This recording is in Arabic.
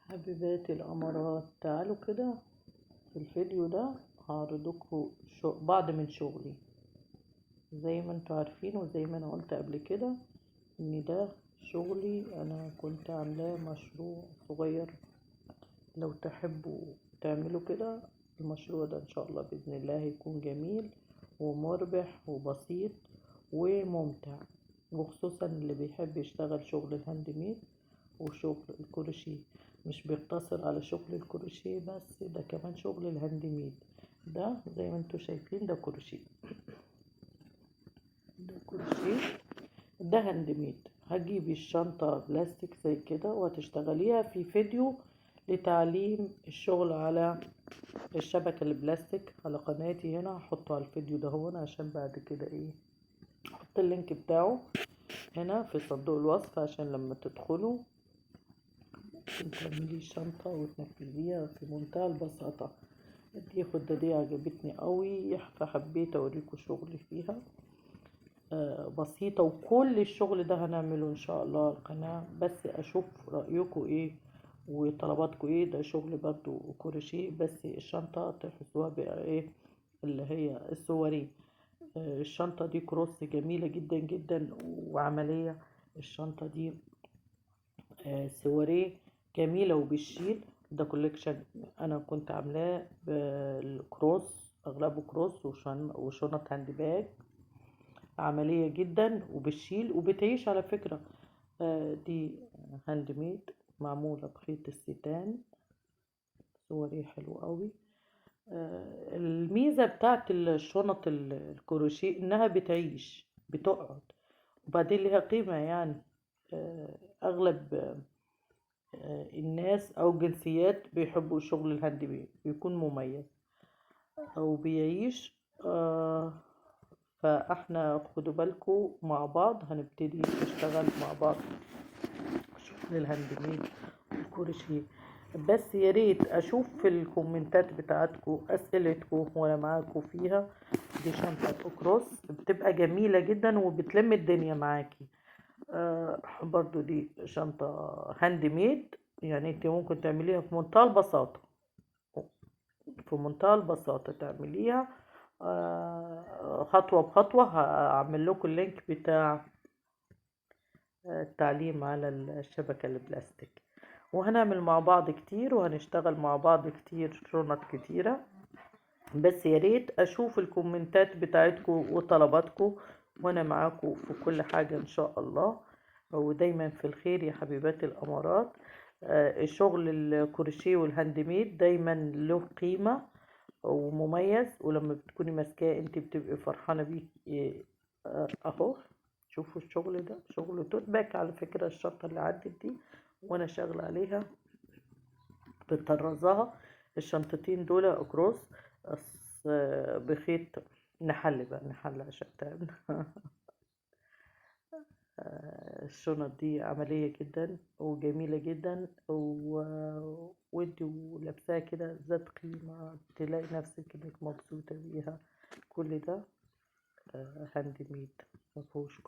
حبيباتي الأمارات، تعالوا كده في الفيديو ده هعرضلكوا بعض من شغلي. زي ما انتوا عارفين وزي ما انا قلت قبل كده ان ده شغلي، انا كنت عاملاه مشروع صغير. لو تحبوا تعملوا كده المشروع ده ان شاء الله بإذن الله هيكون جميل ومربح وبسيط وممتع، وخصوصا اللي بيحب يشتغل شغل الهاند ميد وشغل الكروشيه. مش بيقتصر على شغل الكروشيه بس، ده كمان شغل الهاند ميد. ده زي ما انتوا شايفين ده كروشيه، ده كروشيه، ده هاند ميد. هتجيبي الشنطة بلاستيك زي كده وهتشتغليها في فيديو لتعليم الشغل على الشبكة البلاستيك على قناتي هنا. هحطه على الفيديو ده هنا عشان بعد كده احط اللينك بتاعه هنا في صندوق الوصف عشان لما تدخلوا تعملي شنطة وتنفذيها في منتهى البساطة. دي خدة دي عجبتني قوي فحبيت اوريكم شغلي فيها. بسيطة، وكل الشغل ده هنعمله ان شاء الله على القناة، بس اشوف رأيكم ايه وطلباتكم ايه. ده شغل برضو كروشيه، بس الشنطة تحسوها بقى ايه اللي هي السواري. الشنطة دي كروس جميلة جدا جدا وعملية. الشنطة دي سواريه جميلة وبالشيل. ده كوليكشن انا كنت عاملاه بالكروس، اغلبه كروس وشنط هاند باج عملية جدا وبالشيل وبتعيش على فكرة. دي هاند ميد معمولة بخيط الستان، سواريه حلو قوي. الميزة بتاعت الشنط الكروشيه انها بتعيش بتقعد، وبعدين ليها قيمة يعني. اغلب الناس او الجنسيات بيحبوا شغل الهاند ميد، بيكون مميز او بيعيش. فاحنا خدوا بالكم مع بعض هنبتدي نشتغل مع بعض شغل الهاند ميد والكروشيه. بس يا ريت اشوف في الكومنتات بتاعتكم اسئلتكم وانا معاكم فيها. دي شنطة كروس بتبقى جميلة جدا وبتلم الدنيا معاكي. برضو دي شنطة هاند ميد، يعني انت ممكن تعمليها في منتهى البساطة، في منتهى البساطة تعمليها خطوة بخطوة. هعمل لكم اللينك بتاع التعليم على الشبكة البلاستيك، وهنعمل مع بعض كتير وهنشتغل مع بعض كتير شنط كتيرة. بس يا ريت اشوف الكومنتات بتاعتكم وطلباتكم وانا معاكم في كل حاجة ان شاء الله. ودايما في الخير يا حبيبات الامارات. الشغل الكروشيه والهاند ميد دايما له قيمة ومميز، ولما بتكوني ماسكاه انت بتبقي فرحانة بيه. اهو شوفوا الشغل ده شغل توت باك على فكرة. الشنطة اللي عدت دي وانا شغل عليها بطرزها. الشنطتين دول اكروس بخيط نحل بقى، نحل عشان تعمل الشنط دي عملية جدا وجميلة جدا وانت لابساها كده ذات قيمة، تلاقي نفسك انك مبسوطة بيها. كل ده هاند ميد مفهوش